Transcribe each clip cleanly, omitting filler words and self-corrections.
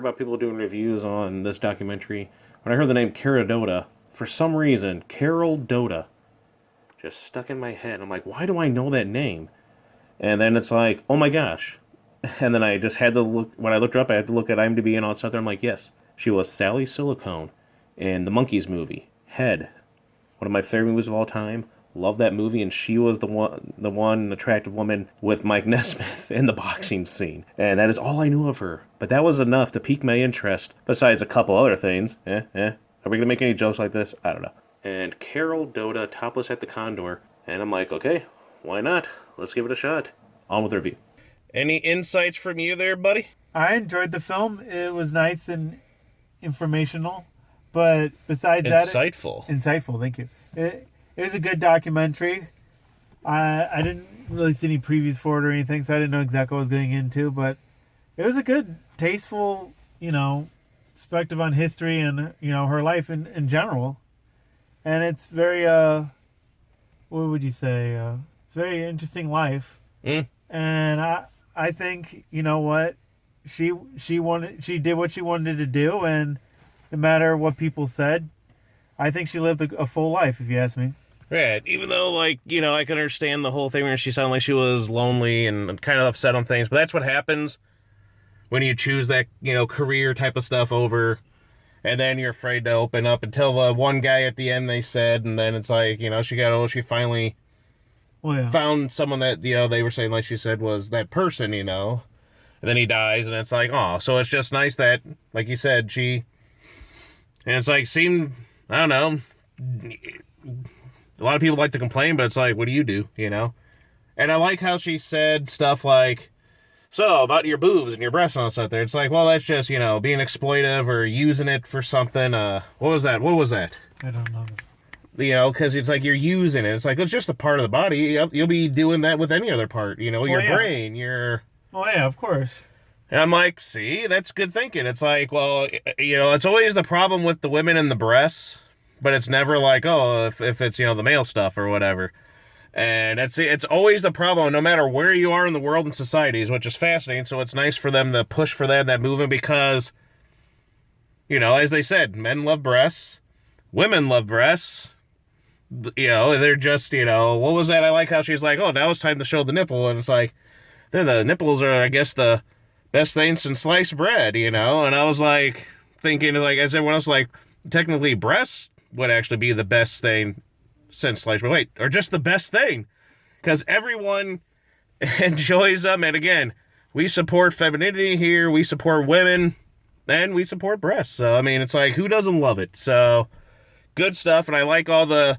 about people doing reviews on this documentary, when I heard the name Doda, for some reason, Carol Doda just stuck in my head. I'm like, why do I know that name? And then it's like, oh my gosh. And then I just had to look, when I looked her up, I had to look at IMDb and all that stuff there. I'm like, yes, she was Sally Silicone in the Monkees movie, Head. One of my favorite movies of all time. Love that movie, and she was the one attractive woman with Mike Nesmith in the boxing scene. And that is all I knew of her. But that was enough to pique my interest, besides a couple other things. Are we going to make any jokes like this? I don't know. And Carol Doda, Topless at the Condor. And I'm like, okay, why not? Let's give it a shot. On with the review. Any insights from you there, buddy? I enjoyed the film. It was nice and informational. But besides Insightful. Insightful, thank you. It was a good documentary. I didn't really see any previews for it or anything, so I didn't know exactly what I was getting into. But it was a good, tasteful, perspective on history and, her life in general. And it's very, what would you say? It's a very interesting life. And I think, you know what? She did what she wanted to do, and no matter what people said, I think she lived a full life, if you ask me. Right. Even though, I can understand the whole thing where she sounded like she was lonely and kind of upset on things, but that's what happens when you choose that, career type of stuff over, and then you're afraid to open up until the one guy at the end they said, and then it's like, she finally found someone that, they were saying, like she said, was that person, and then he dies, and it's like, oh, so it's just nice that, like you said, and it's like, I don't know, a lot of people like to complain, but it's like, what do you do, And I like how she said stuff like, so, about your boobs and your breasts and all stuff there. It's like, well, that's just, being exploitive or using it for something. What was that? I don't know. Because it's like you're using it. It's like, it's just a part of the body. You'll be doing that with any other part, your brain, your... Well, yeah, of course. And I'm like, see, that's good thinking. It's like, well, it's always the problem with the women and the breasts, but it's never like, oh, if it's, the male stuff or whatever. And it's always the problem, no matter where you are in the world and societies, which is fascinating. So it's nice for them to push for that movement because, as they said, men love breasts, women love breasts. They're just, what was that? I like how she's like, oh, now it's time to show the nipple. And it's like, then the nipples are, I guess, the best thing since sliced bread, And I was like, thinking, like, as everyone else, like, technically breasts would actually be the best thing since sliced bread. Wait, or just the best thing. Because everyone enjoys them. And again, we support femininity here. We support women. And we support breasts. So, I mean, it's like, who doesn't love it? So, good stuff. And I like all the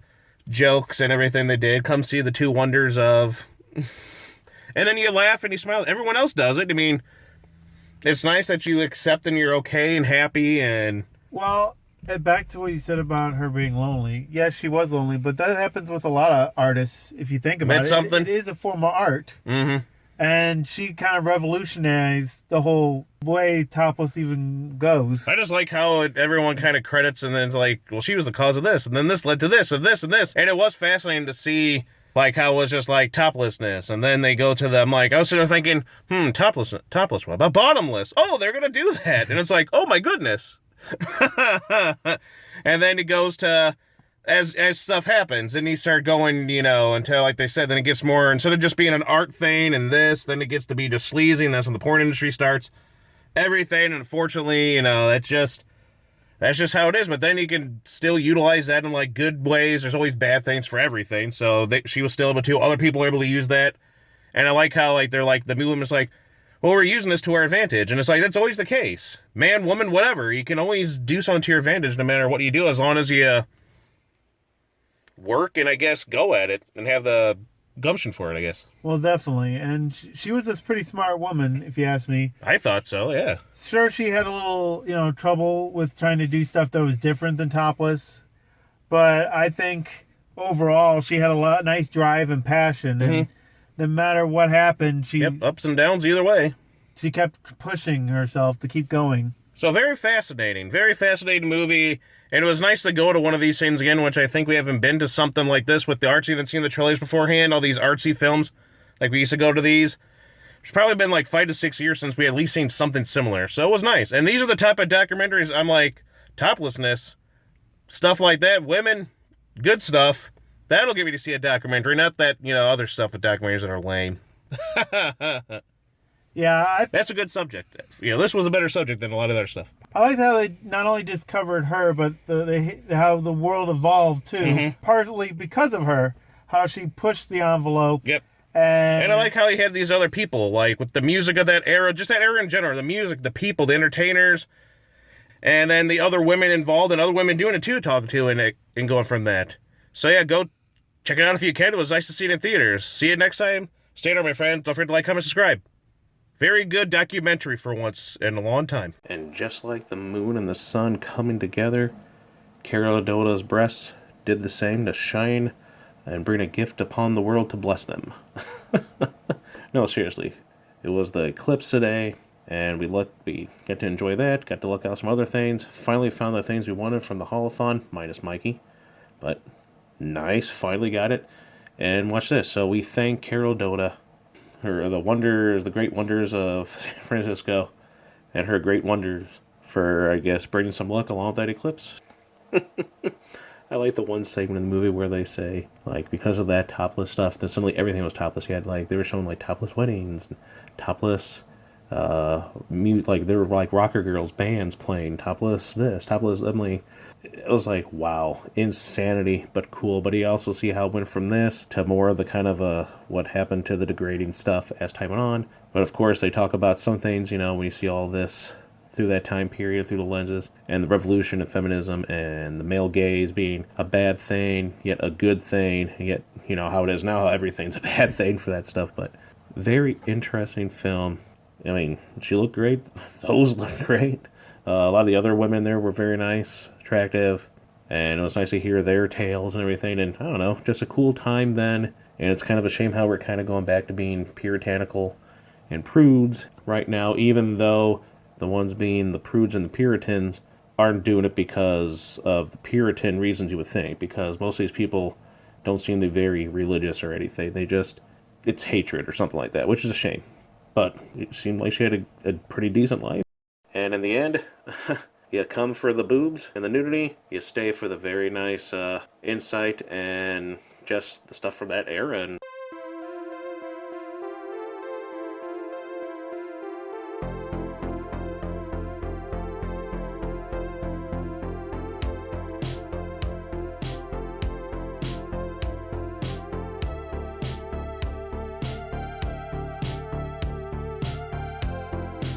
jokes and everything they did. Come see the two wonders of... And then you laugh and you smile. Everyone else does it. I mean, it's nice that you accept and you're okay and happy and... Well, back to what you said about her being lonely. Yes, she was lonely, but that happens with a lot of artists, if you think about it. Something. It is a form of art. Mm-hmm. And she kind of revolutionized the whole way Topless even goes. I just like how everyone kind of credits and then it's like, well, she was the cause of this, and then this led to this, and this, and this. And it was fascinating to see... Like how it was just like toplessness, and then they go to them like I was sort of thinking, topless. What about bottomless? Oh, they're gonna do that, and it's like, oh my goodness. And then it goes to as stuff happens, and you start going, until like they said, then it gets more instead of just being an art thing and this, then it gets to be just sleazy, and that's when the porn industry starts. Everything, and unfortunately, that's just how it is, but then you can still utilize that in, like, good ways. There's always bad things for everything, so she was still able to. Other people are able to use that, and I like how, like, they're like, the movement's like, well, we're using this to our advantage, and it's like, that's always the case. Man, woman, whatever, you can always do something to your advantage no matter what you do, as long as you work and, I guess, go at it, and have the gumption for it, I guess. Well, definitely, and she was a pretty smart woman, if you ask me. I thought so, yeah. Sure, she had a little, trouble with trying to do stuff that was different than Topless, but I think overall she had a nice drive and passion, and no matter what happened, ups and downs either way. She kept pushing herself to keep going. So very fascinating movie. And it was nice to go to one of these things again, which I think we haven't been to something like this with the artsy that's seen the trailers beforehand, all these artsy films. Like we used to go to these. It's probably been like 5 to 6 years since we had at least seen something similar. So it was nice. And these are the type of documentaries I'm like, toplessness, stuff like that, women, good stuff. That'll get me to see a documentary, not that, other stuff with documentaries that are lame. Yeah, That's a good subject. This was a better subject than a lot of other stuff. I liked how they not only just covered her, but how the world evolved too. Mm-hmm. Partly because of her, how she pushed the envelope. Yep. And And I like how he had these other people, like with the music of that era, just that era in general, the music, the people, the entertainers, and then the other women involved and other women doing it too, talking to and going from that. So yeah, go check it out if you can. It was nice to see it in theaters. See you next time. Stay there, my friends. Don't forget to like, comment, subscribe. Very good documentary for once in a long time. And just like the moon and the sun coming together, Carol Doda's breasts did the same to shine and bring a gift upon the world to bless them. No, seriously. It was the eclipse today, and we get to enjoy that, got to look out some other things. Finally found the things we wanted from the holothon, minus Mikey. But nice, finally got it. And watch this. So we thank Carol Doda, the great wonders of San Francisco, and her great wonders for, I guess, bringing some luck along with that eclipse. I like the one segment in the movie where they say, like, because of that topless stuff, then suddenly everything was topless. You had, like, they were showing, like, topless weddings, and topless, like, there were, like, rocker girls bands playing, topless this, topless Emily. It was like, wow, insanity, but cool. But you also see how it went from this to more of the kind of, what happened to the degrading stuff as time went on. But, of course, they talk about some things, when you see all this through that time period, through the lenses, and the revolution of feminism, and the male gaze being a bad thing, yet a good thing, yet, how it is now, how everything's a bad thing for that stuff. But very interesting film. I mean, she looked great. Those looked great. A lot of the other women there were very nice, attractive, and it was nice to hear their tales and everything, and I don't know, just a cool time then. And it's kind of a shame how we're kind of going back to being puritanical and prudes right now, even though the ones being the prudes and the Puritans aren't doing it because of the Puritan reasons you would think, because most of these people don't seem to be very religious or anything. It's hatred or something like that, which is a shame. But it seemed like she had a pretty decent life. And in the end, you come for the boobs and the nudity, you stay for the very nice insight and just the stuff from that era. And